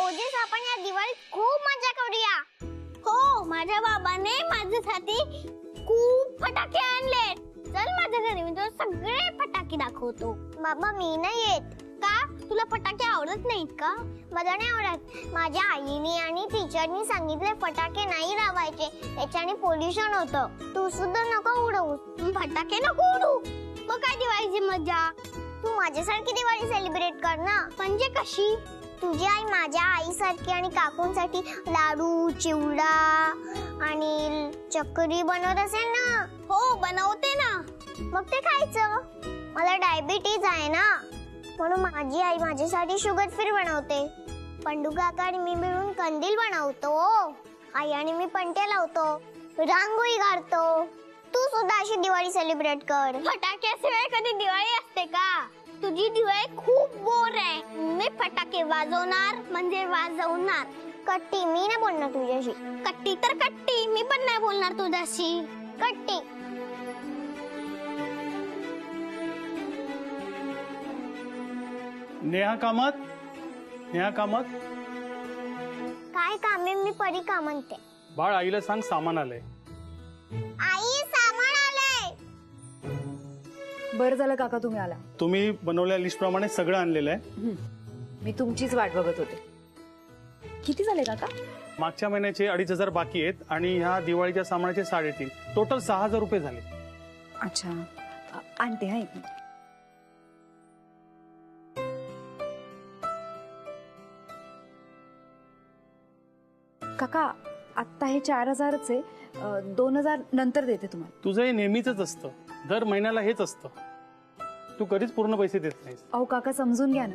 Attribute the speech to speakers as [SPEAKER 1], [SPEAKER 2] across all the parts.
[SPEAKER 1] ओजेस आपण या दिवाळीत खूप मजा करूया. हो, माझ्या बाबाने माझ्यासाठी खूप फटाके आणले. चल माझ्या घरी, मी तुला सगळे फटाके दाखवतो. बाबा मी नाही येत. का? तुला फटाके आवडत नाहीत का? मला नाही आवडत. माझ्या आईने आणि टीचरनी सांगितले फटाके नाही लावायचे, त्याच्याने पोल्युशन होतं. तू सुद्धा नको उडवू. फटाके नको उडवू. मग काय दिवाळीची मजा? तू माझ्यासारखी दिवाळी सेलिब्रेट कर ना. म्हणजे कशी? तुझी आई माझ्या आईसारखी आणि काकूंसाठी लाडू, चिवडा आणि चकरी बनवत असेल ना. हो बनवते ना. मग ते खायचं. मला डायबिटीज आहे ना, म्हणून माझी आई माझ्यासाठी शुगर फ्री बनवते. पंडू काका आणि मी मिळून कंदील बनवतो. आई आणि मी पणत्या लावतो, रांगोळी काढतो. तू सुद्धा अशी दिवाळी सेलिब्रेट कर. फटाक्याशिवाय कधी दिवाळी असते का? तुझी दिवाळी खूप बोर आहे. मी फटाके वाजवणार म्हणजे वाजवणार. कट्टी, मी नाही बोलणार तुझ्याशी. कट्टी तर कट्टी, मी पण नाही बोलणार तुझ्याशी. कट्टी.
[SPEAKER 2] नेहा कामत, नेहा कामत.
[SPEAKER 1] काय काम आहे? मी परी का म्हणते.
[SPEAKER 2] बाळ, आईला सांग सामान आलंय.
[SPEAKER 1] आई सामान आलंय.
[SPEAKER 3] बरं झालं काका तुम्ही आला.
[SPEAKER 2] तुम्ही बनवलेल्या लिस्ट प्रमाणे सगळं आणलेलं आहे.
[SPEAKER 3] मी तुमचीच वाट बघत होते. किती झाले काका?
[SPEAKER 2] मागच्या महिन्याचे 2,500 बाकी आहेत आणि ह्या दिवाळीच्या सामानाचे 3.5. टोटल 6,000 रुपये झाले.
[SPEAKER 3] अच्छा, आणते हा एक मिनिट. काका आत्ता हे 4,000च आहे. 2,000 नंतर देते तुम्हाला.
[SPEAKER 2] तुझं हे नेहमीच असतं, दर महिन्याला हेच असतं. तू कधीच पूर्ण पैसे देत नाहीस.
[SPEAKER 3] अहो काका समजून घ्या ना,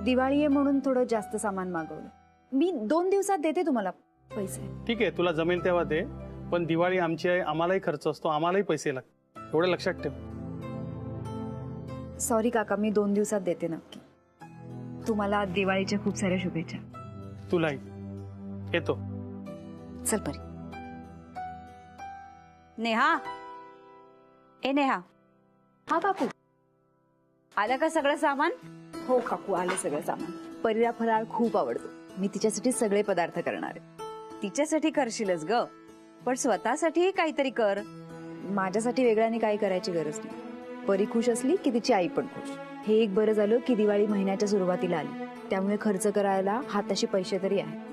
[SPEAKER 3] दिवाळी आहे म्हणून थोडं जास्त सामान मागवलं. मी 2 दिवसात देते तुम्हाला पैसे.
[SPEAKER 2] ठीक आहे, तुला जमेल तेव्हा दे, पण दिवाळी आमची आहे, आम्हालाही खर्च असतो, आम्हालाही पैसे लागतात, एवढं लक्षात ठेव.
[SPEAKER 3] सॉरी काका, मी 2 दिवसात देते नक्की. तुम्हाला दिवाळीच्या खूप साऱ्या शुभेच्छा.
[SPEAKER 2] तुलाही. येतो.
[SPEAKER 3] चल परी.
[SPEAKER 4] नेहा, ए नेहा,
[SPEAKER 3] हा काकू.
[SPEAKER 4] आलं का सगळं सामान?
[SPEAKER 3] हो काकू, आले सगळं सामान. परीला फराळ खूप आवडतो. मी तिच्यासाठी सगळे पदार्थ करणार आहे.
[SPEAKER 4] तिच्यासाठी करशीलच ग, पण स्वतःसाठी काहीतरी कर.
[SPEAKER 3] माझ्यासाठी वेगळ्याने काही करायची गरज नाही. परी खुश असली की तिची आई पण खुश. हे एक बरं झालं की दिवाळी महिन्याच्या सुरुवातीला आली, त्यामुळे खर्च करायला हाताशी पैसे तरी आहे.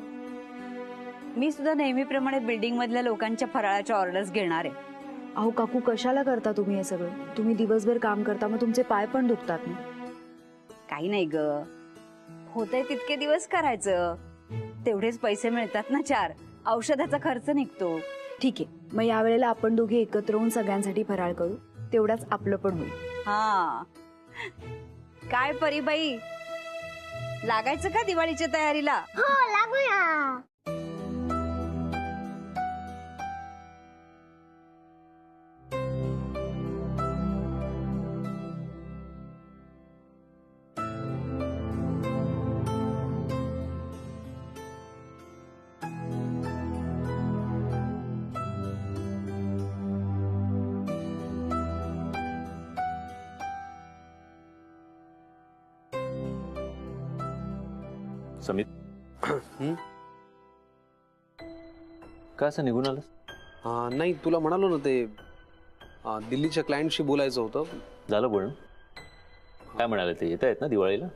[SPEAKER 4] मी सुद्धा नेहमीप्रमाणे बिल्डिंग मधल्या लोकांच्या फराळाच्या ऑर्डर्स घेणार आहे.
[SPEAKER 3] अहो काकू, कशाला करता तुम्ही हे सगळं? तुम्ही दिवसभर काम करता, मग तुमचे पाय पण दुखतात ना.
[SPEAKER 4] काही नाही ग, होतंय तितके दिवस करायचं, तेवढेच पैसे मिळतात ना. 4 औषधाचा खर्च निघतो.
[SPEAKER 3] ठीक आहे, मग यावेळेला आपण दोघे एकत्र होऊन सगळ्यांसाठी फराळ करू, तेवढाच आपलं पण होईल.
[SPEAKER 4] हा काय परीबाई, लागायचं का दिवाळीच्या तयारीला?
[SPEAKER 1] हो लागूया.
[SPEAKER 5] समित, का असं निघून आलंस?
[SPEAKER 6] नाही, तुला म्हणालो ना ते दिल्लीच्या क्लायंटशी बोलायचं होतं.
[SPEAKER 5] झालं बोलणं? काय म्हणाले ते? येत आहेत ना दिवाळीला?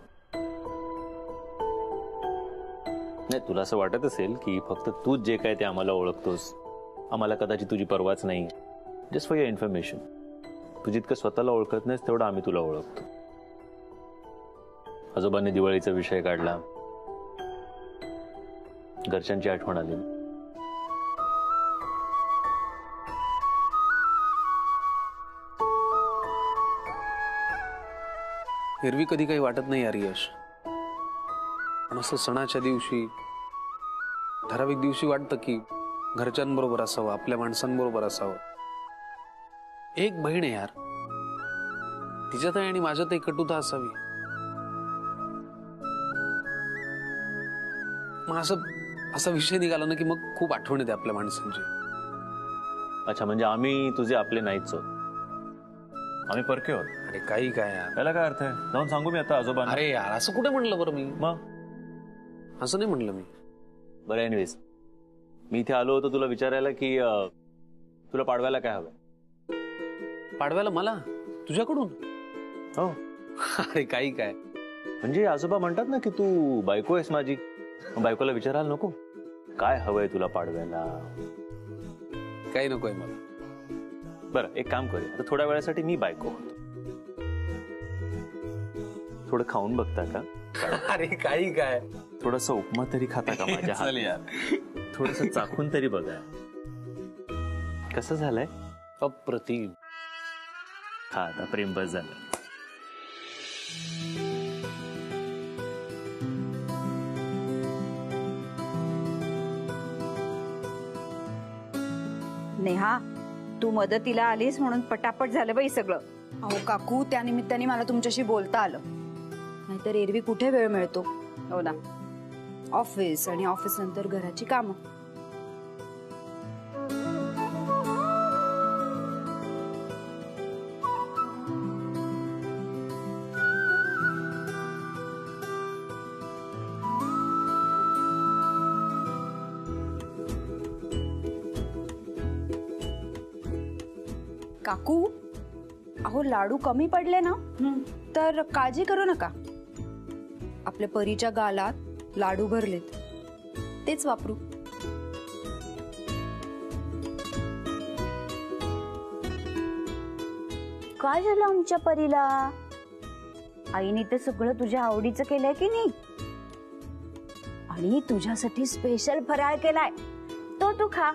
[SPEAKER 5] नाही, तुला असं वाटत असेल की फक्त तूच जे काय ते आम्हाला ओळखतोस, आम्हाला कदाचित तुझी परवाच नाही. जस्ट फॉर युअर इन्फॉर्मेशन, तू जितकं स्वतःला ओळखत नाहीस तेवढं आम्ही तुला ओळखतो. आजोबांनी दिवाळीचा विषय काढला, घरच्यांची आठवण आली.
[SPEAKER 6] एरवी कधी काही वाटत नाही यार यश, पण असं सणाच्या दिवशी, ठराविक दिवशी वाटतं की घरच्यांबरोबर असावं, आपल्या माणसांबरोबर असावं. एक बहीण आहे यार, तिच्यातही आणि माझ्यातही कटुता असावी. मग असा विषय निघाला ना की मग खूप आठवण येते आपल्या माणसांची.
[SPEAKER 5] अच्छा, म्हणजे आम्ही तुझे आपले नाहीच आहोत, आम्ही परके आहोत.
[SPEAKER 6] अरे काही काय यार,
[SPEAKER 5] त्याला काय अर्थ आहे? जाऊन सांगू मी आता आजोबांना?
[SPEAKER 6] अरे यार असं कुठे म्हणलं बरं मी?
[SPEAKER 5] मग
[SPEAKER 6] असं नाही म्हणलं मी.
[SPEAKER 5] बरं एनिवेज, मी इथे आलो होतो तुला विचारायला की तुला पाडव्याला काय हवं.
[SPEAKER 6] पाडव्याला मला तुझ्याकडून?
[SPEAKER 5] हो.
[SPEAKER 6] अरे काही काय,
[SPEAKER 5] म्हणजे आजोबा म्हणतात ना की तू बायको आहेस माझी, मग बायकोला विचारायला नको काय हवंय तुला पाडव्याला.
[SPEAKER 6] काही नकोय मला.
[SPEAKER 5] बरं एक काम करूया, आता थोड्या वेळासाठी मी बायको होतो. थोडं खाऊन बघता का?
[SPEAKER 6] अरे काही काय,
[SPEAKER 5] थोडासा उपमा तरी खाता का माझ्या
[SPEAKER 6] चल यार.
[SPEAKER 5] थोडस चाखून तरी बघा कसं झालंय.
[SPEAKER 6] अप्रतिम.
[SPEAKER 5] हा आता प्रेम बस झालं.
[SPEAKER 4] नेहा, तू मदतीला आलीस म्हणून पटापट झालं बाई सगळं.
[SPEAKER 3] अहो काकू, त्या निमित्ताने मला तुमच्याशी बोलता आलं, नाहीतर एरवी कुठे वेळ मिळतो.
[SPEAKER 4] हो ना.
[SPEAKER 3] ऑफिस आणि ऑफिस नंतर घराची कामं. काकू, अहो लाडू कमी पडले ना तर काळजी करू नका. आपल्या परीच्या गालात लाडू भरलेत, तेच वापरू.
[SPEAKER 4] काय झालं आमच्या परीला? आईने तर सगळं तुझ्या आवडीचं केलंय की नाही, आणि तुझ्यासाठी स्पेशल फराळ केलाय, तो तू खा.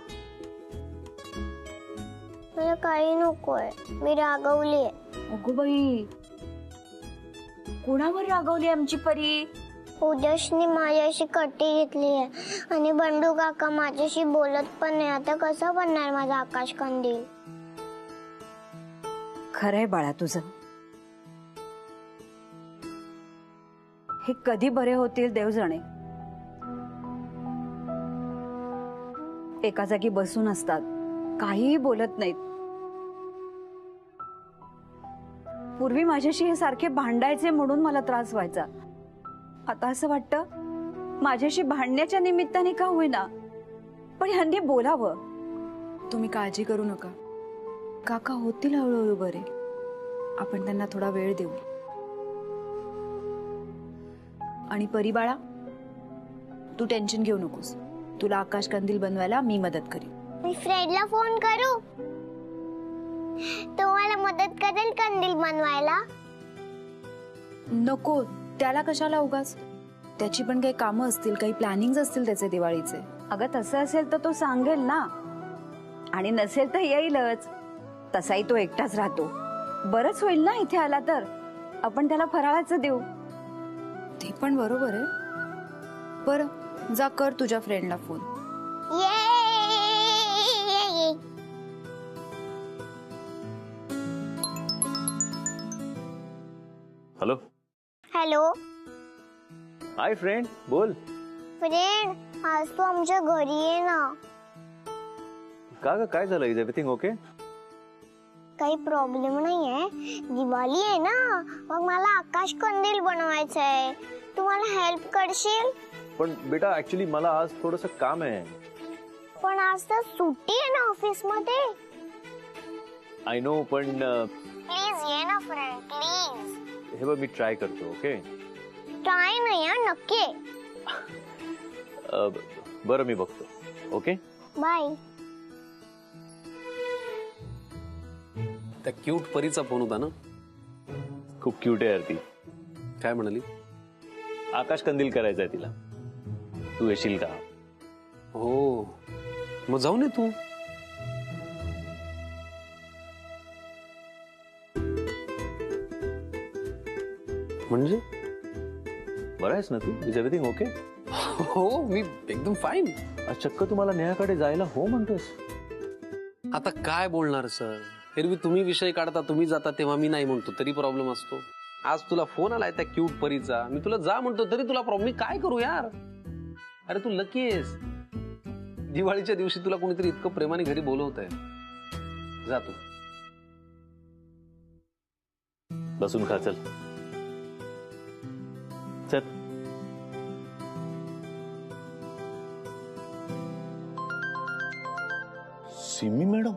[SPEAKER 1] मला काही नकोय, मी रागवली.
[SPEAKER 4] अगो बाई, कुणावर रागवली आमची परी?
[SPEAKER 1] उदयशने माझ्याशी कट्टी घेतली आहे आणि बंडू काका माझ्याशी बोलत पण नाही. आता कसं बनणार माझा आकाश कंदील?
[SPEAKER 4] खरंय बाळा तुझं. हे कधी बरे होतील देव जाणे. एका जागी बसून असतात, काहीही बोलत नाहीत. पूर्वी माझ्याशी हे सारखे भांडायचे म्हणून मला त्रास व्हायचा. आता असं वाटतं माझ्याशी भांडण्याच्या निमित्ताने का होईना, पण ह्यांनी बोलावं.
[SPEAKER 3] तुम्ही काळजी करू नका, काका होतील हळूहळू बरे. आपण त्यांना थोडा वेळ देऊ. आणि परी बाळा, तू टेन्शन घेऊ नकोस. तुला आकाश कंदील बनवायला मी मदत करीन.
[SPEAKER 1] मी फ्रेडला फोन करू, तो मला मदत करेल कंदील बनवायला.
[SPEAKER 3] नको, त्याला कशाला उगाच. त्याची पण काही कामं असतील, काही प्लॅनिंग असतील त्याचे दिवाळीचे.
[SPEAKER 4] अगं तसं असेल तर तो सांगेल ना, आणि नसेल तर येईलच. तसाही तो एकटाच राहतो. बरंच होईल ना इथे आला तर. आपण त्याला फराळाचं देऊ.
[SPEAKER 3] ते पण बरोबर आहे. बरं जा, कर तुझ्या फ्रेंडला फोन.
[SPEAKER 1] ये
[SPEAKER 5] हॅलो.
[SPEAKER 1] हॅलो
[SPEAKER 5] हाय फ्रेंड, बोल.
[SPEAKER 1] फ्रेंड, आज तू आमच्या घरी ये ना.
[SPEAKER 5] का ग, काय झालं? Is everything okay?
[SPEAKER 1] काही प्रॉब्लेम नाहीये. दिवाळी आहे ना, मग मला आकाश कंदील बनवायचं आहे. तू मला हेल्प करशील?
[SPEAKER 5] पण बेटा ऍक्च्युली मला आज थोडंसं काम आहे.
[SPEAKER 1] पण आज तर सुट्टी आहे ना ऑफिस मध्ये.
[SPEAKER 5] आय नो, पण
[SPEAKER 1] प्लीज ये ना फ्रेंड, प्लीज.
[SPEAKER 5] हे बघ, मी ट्राय करतो. ओके,
[SPEAKER 1] ट्राय नाही हा, नक्की.
[SPEAKER 5] बरं मी बघतो. Okay
[SPEAKER 1] bye.
[SPEAKER 6] त्या क्यूट परीचा फोन होता ना?
[SPEAKER 5] खूप क्यूट आहे यार ती.
[SPEAKER 6] काय म्हणाली?
[SPEAKER 5] आकाश कंदील करायचा आहे तिला. तू येशील का?
[SPEAKER 6] हो, मग जाऊन ये तू. म्हणजे
[SPEAKER 5] बरं आहेस ना तू? Is everything okay?
[SPEAKER 6] हो, मी एकदम फाईन.
[SPEAKER 5] चक्क तुम्हाला नेहाकडे जायला हो म्हणतोस?
[SPEAKER 6] आता काय बोलणार सर? एरवी तुम्ही विषय काढता, तुम्ही जाता तेव्हा मी नाही म्हणतो, तरी प्रॉब्लेम असतो. आज तुला फोन आलाय त्या क्यूट परीचा, मी तुला जा म्हणतो तरी तुला प्रॉब्लेम. मी काय करू यार? अरे तू लकी आहेस, दिवाळीच्या दिवशी तुला कोणीतरी इतकं प्रेमाने घरी बोलवत आहे. जा तू.
[SPEAKER 5] बसून खा, चल चल.
[SPEAKER 7] सिमी मॅडम.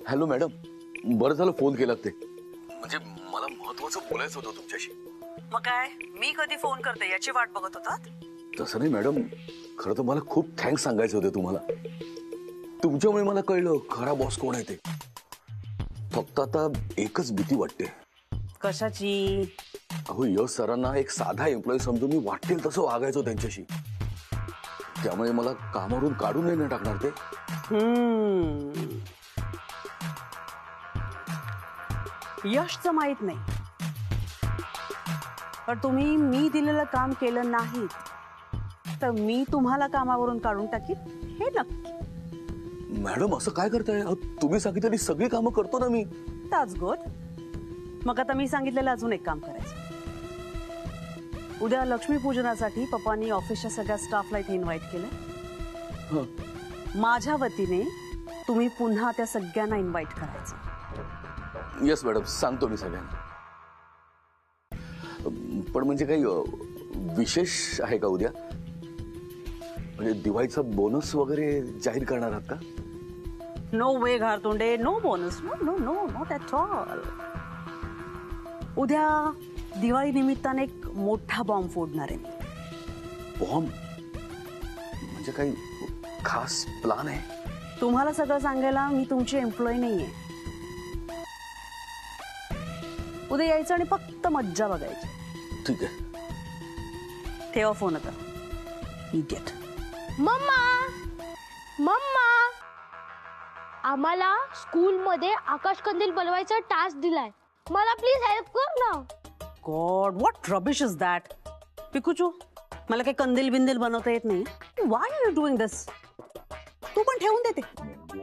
[SPEAKER 7] हॅलो मॅडम, बरं झालं फोन केलात ते. म्हणजे मला महत्वाचं बोलायचं होतं तुमच्याशी.
[SPEAKER 8] मग काय, मी कधी फोन करते याची वाट बघत होतात?
[SPEAKER 7] तसं नाही मॅडम, खरं तर मला खूप थँक्स सांगायचे होते तुम्हाला. तुमच्यामुळे मला कळलं खरा बॉस कोण आहे ते. फक्त आता एकच भीती वाटते.
[SPEAKER 8] कशाची?
[SPEAKER 7] अहो, यश सरांना एक साधा एम्प्लॉई समजून मी वाटेल तसं वागायचो त्यांच्याशी. त्यामुळे मला कामावरून काढून नाही टाकणार ते.
[SPEAKER 8] यशचं माहित नाही, पण तुम्ही मी दिलेलं काम केलं नाही तर मी तुम्हाला कामावरून काढून टाकीन हे नक्की.
[SPEAKER 7] मॅडम असं काय करताय? अहो, तुम्ही सांगितलेली सगळी कामं करतो ना मी.
[SPEAKER 8] त्याच गोड. मग आता मी सांगितलेलं अजून एक काम करायचं. उद्या लक्ष्मीपूजनासाठी पप्पांनी ऑफिसच्या सगळ्या स्टाफला इथे इन्व्हाइट केलं. माझ्या वतीने तुम्ही पुन्हा त्या सगळ्यांना इन्व्हाइट करायचं.
[SPEAKER 7] येस मॅडम, सांगतो मी सगळ्यांना. पण म्हणजे काही विशेष आहे का उद्या? म्हणजे दिवाळीचा बोनस वगैरे जाहीर करणार आहात का?
[SPEAKER 8] No way Gharatonde, no bonus, no no no not at all. उद्या दिवाळी निमित्ताने एक मोठा बॉम्ब फोडणार आहे.
[SPEAKER 7] बॉम्ब? म्हणजे काही खास प्लान आहे?
[SPEAKER 8] तुम्हाला सगळं सांगायला मी तुमची एम्प्लॉई नाहीये. उद्या यायचं आणि फक्त मज्जा बघायची.
[SPEAKER 7] ठीक आहे.
[SPEAKER 8] ठेवा फोन आता. इडियट.
[SPEAKER 1] मम्मा, मम्मा, आम्हाला स्कूलमध्ये आकाश कंदील बनवायचा टास्क दिलाय. मला प्लीज हेल्प कर ना.
[SPEAKER 8] God, what rubbish is that? Pikuchu, मला काही कंदील बिंदील बनवता येत नाही. Why are you doing this? तू पण ठेवून देते.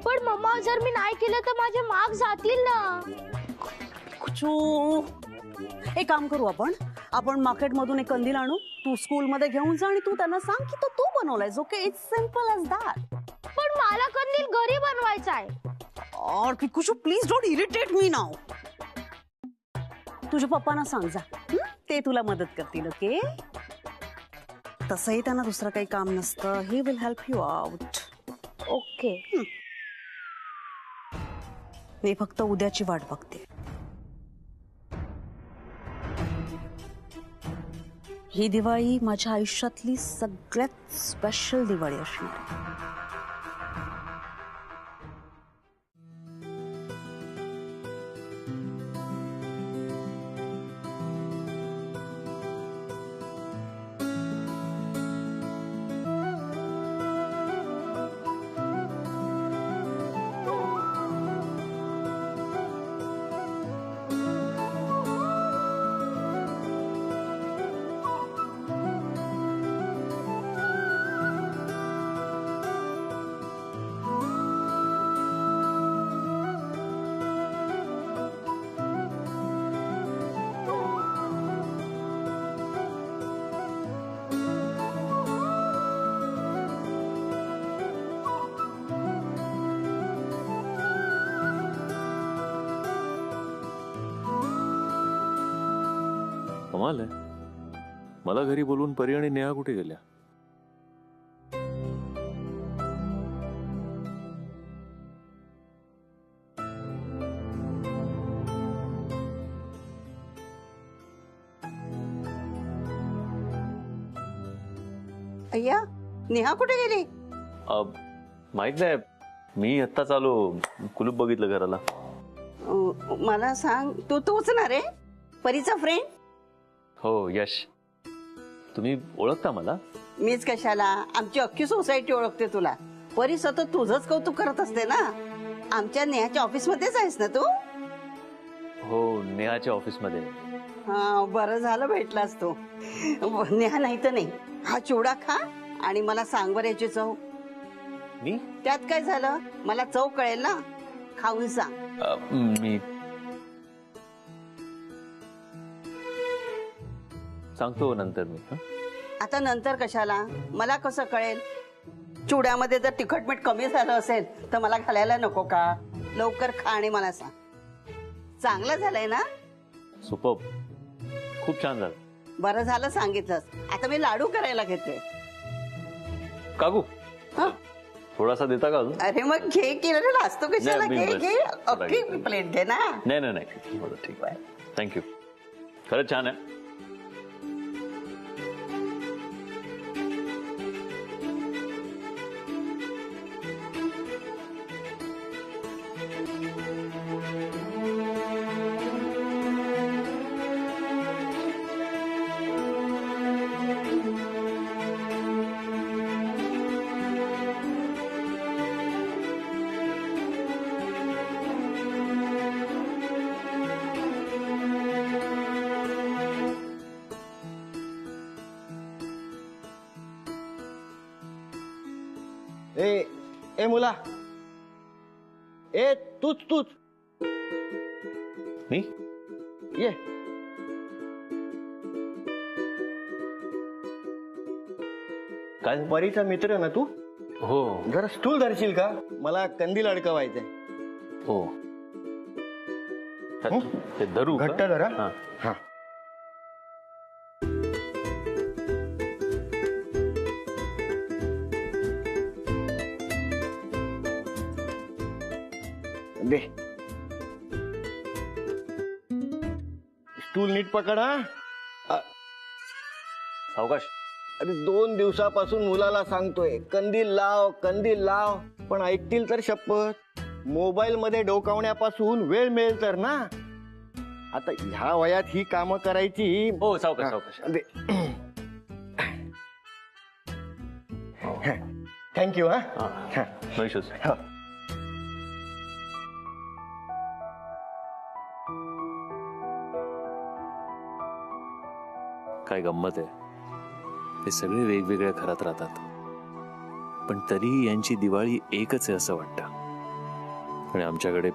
[SPEAKER 1] पण मम्मा, जर मी नाही केलं तर माझे मार्क्स जातील ना.
[SPEAKER 8] पिकुचू, एक काम करू आपण मार्केटमधून एक कंदील आणू. तू स्कूलमध्ये घेऊन जा आणि तू त्यांना सांग की तो तू बनवलायस. Okay, it's simple as that.
[SPEAKER 1] पण मला कंदील घरी बनवायचा आहे.
[SPEAKER 8] और Pikuchu, please don't irritate me now. तुझ्या पप्पांना सांग जा, ते तुला मदत करतील. ओके, तसंही त्यांना दुसरं काही काम नसतं. He will help you out.
[SPEAKER 1] Okay.
[SPEAKER 8] मी फक्त उद्याची वाट बघते. ही दिवाळी माझ्या आयुष्यातली सगळ्यात स्पेशल दिवाळी असणार आहे.
[SPEAKER 5] कमाल आहे. मला घरी बोलून परी आणि नेहा कुठे गेल्या?
[SPEAKER 8] अय्या, नेहा कुठे गेली?
[SPEAKER 5] माहित नाही, मी आत्ताच आलो. कुलूप बघितलं घराला.
[SPEAKER 8] मला सांग, तूच ना रे परीचा फ्रेंड?
[SPEAKER 5] हो यश, तुम्ही ओळखता मला?
[SPEAKER 8] मीच कशाला, आमची अख्खी सोसायटी ओळखते तुला. परी सतत तुझंच कौतुक करत असते ना. आमच्या नेहाच्या ऑफिस मध्येच आहेस ना तू?
[SPEAKER 5] हो, नेहाच्या ऑफिस मध्ये.
[SPEAKER 8] हा, बरं झालं भेटलास तू. नेहा नाही तर नाही, हा चिवडा खा आणि मला सांग बरं याची चव.
[SPEAKER 5] मी?
[SPEAKER 8] त्यात काय झालं, मला चव कळेल ना. खाऊन सांग.
[SPEAKER 5] मी सांगतो नंतर. मी
[SPEAKER 8] आता नंतर कशाला, मला कसं कळेल? चिवड्यामध्ये जर तिखट मीठ कमी झालं असेल तर मला घालायला नको का? लवकर खा आणि मला सांग. चांगलं झालंय ना?
[SPEAKER 5] सुपर्ब, खूप छान झालं.
[SPEAKER 8] बरं झालं सांगितलंस. आता मी लाडू करायला घेते.
[SPEAKER 5] काकू
[SPEAKER 8] हं?
[SPEAKER 5] थोडासा देता का अजून?
[SPEAKER 8] अरे मग घे की रे, लाजतो कशाला?
[SPEAKER 5] नाही,
[SPEAKER 8] घे
[SPEAKER 5] बस.
[SPEAKER 8] घे अख्खी प्लेट घे ना.
[SPEAKER 5] नाही नाही नाही बरं, ठीक आहे, थँक्यू. खरंच छान आहे.
[SPEAKER 9] ए ए मुला, ए तूच तूच
[SPEAKER 5] मी
[SPEAKER 9] ये.
[SPEAKER 5] काय?
[SPEAKER 9] परीचा मित्र ना तू?
[SPEAKER 5] हो
[SPEAKER 9] जरा स्टूल धरशील का? मला कंदील अडकवायचंय.
[SPEAKER 5] हो ते धरू का?
[SPEAKER 9] घट्ट धरा.
[SPEAKER 5] हा.
[SPEAKER 9] हा. दे. स्टूल नीट पकड हा.
[SPEAKER 5] सावकाश.
[SPEAKER 9] अरे 2 दिवसापासून मुलाला सांगतोय कंदील लाव कंदील लाव, पण ऐकतील तर शपथ. मोबाईल मध्ये डोकावण्यापासून वेळ मिळेल तर ना. आता ह्या वयात ही कामं करायची.
[SPEAKER 5] हो सावकाश सावकाश.
[SPEAKER 9] थँक्यू. हा
[SPEAKER 5] हा no issues.
[SPEAKER 9] हा.
[SPEAKER 5] काय गंमत आहे, ते सगळे वेगवेगळ्या घरात राहतात पण तरीही यांची दिवाळी एकच आहे असं वाटतं. आणि आमच्याकडे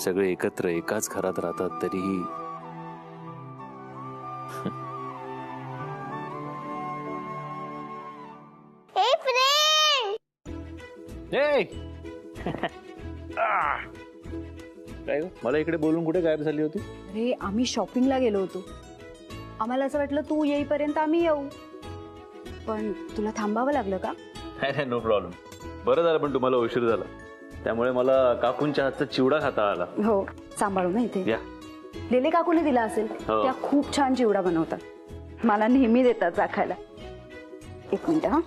[SPEAKER 5] सगळे एकत्र एकाच घरात राहतात तरीही
[SPEAKER 1] ए फ्रेंड,
[SPEAKER 5] काय गं? मला इकडे बोलून कुठे गायब झाली होती?
[SPEAKER 3] अरे आम्ही शॉपिंगला गेलो होतो. आम्हाला असं वाटलं तू येईपर्यंत आम्ही येऊ, पण तुला थांबावं लागलं का?
[SPEAKER 5] नाही नो प्रॉब्लेम. बरं झालं पण तुम्हाला उशीर झाला, त्यामुळे मला काकूंच्या हातचा चिवडा खाता आला.
[SPEAKER 3] हो सांभाळू ना इथे.
[SPEAKER 5] या.
[SPEAKER 3] लेले काकूने दिला असेल.
[SPEAKER 5] हो.
[SPEAKER 3] त्या खूप छान चिवडा बनवतात, मला नेहमी देतात चाखायला. 1 मिनिट हा.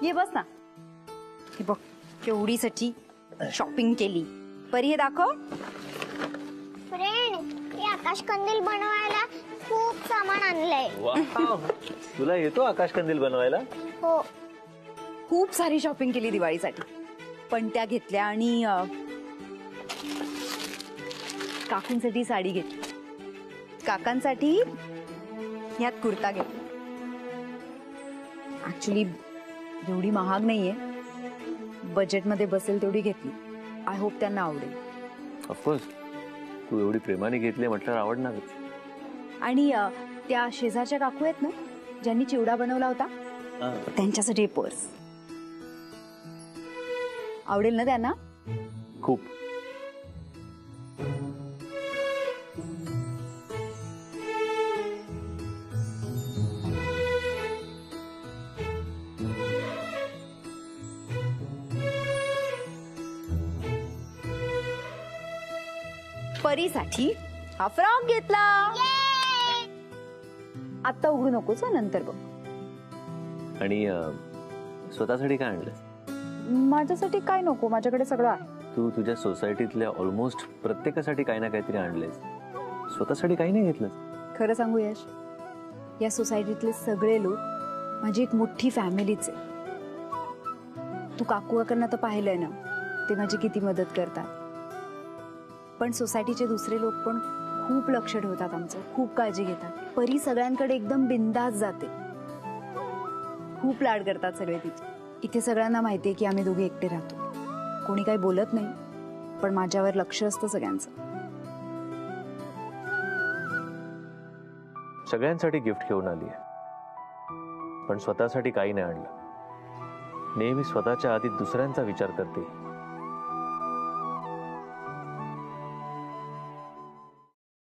[SPEAKER 3] ये बस ना. हे बघ केवढीसाठी शॉपिंग केली. परी हे दाखव.
[SPEAKER 1] फ्रेंड, हे आकाश कंदील बनवायला खूप सामान आणलंय.
[SPEAKER 5] वाव. तुला येतो आकाश कंदील बनवायला?
[SPEAKER 1] हो.
[SPEAKER 3] खूप सारी शॉपिंग केली दिवाळीसाठी. पण त्या घेतल्या आणि काकूंसाठी साडी घेतली, काकांसाठी यात कुर्ता घेतला. ऍक्च्युली एवढी महाग नाहीये, बजेटमध्ये बसेल तेवढी घेतली. आय होप त्यांना आवडेल.
[SPEAKER 5] ऑफकोर्स, तू एवढी प्रेमाने घेतली म्हटल्यावर आवडणारच.
[SPEAKER 3] आणि त्या शेजारच्या काकू आहेत ना ज्यांनी चिवडा बनवला होता, त्यांच्यासाठी पर्स आवडेल ना त्यांना?
[SPEAKER 5] खूप.
[SPEAKER 3] परीसाठी हा फ्रॉक घेतला. आता उघडू नकोस, नंतर बघ.
[SPEAKER 5] आणि स्वतःसाठी काय आणलं?
[SPEAKER 3] माझ्यासाठी काय नको, माझ्याकडे सगळं आहे.
[SPEAKER 5] तू तुझ्या सोसायटीतल्या ऑलमोस्ट प्रत्येकासाठी काही ना काहीतरी आणलेस, स्वतःसाठी काही नाही घेतलं.
[SPEAKER 3] खरं सांगू यश, या सोसायटीतले सगळे लोक माझी एक मोठी फॅमिलीच आहे. तू काकू काकांना तर पाहिलंय ना, ते माझी किती मदत करतात. पण सोसायटीचे दुसरे लोक पण खूप लक्ष ठेवतात आमचं, खूप काळजी घेतात. परी सगळ्यांकडे एकदम बिंदास जाते, खूप लाड करतात सगळे तिचे. इथे सगळ्यांना माहितीये की आम्ही दोघे एकटे राहतो, कोणी काही बोलत नाही, पण माझ्यावर लक्ष असतं सगळ्यांचं.
[SPEAKER 5] सगळ्यांसाठी गिफ्ट घेऊन आली आहे, पण स्वतःसाठी काही नाही आणलं. नेहमी स्वतःच्या आधी दुसऱ्यांचा विचार करते.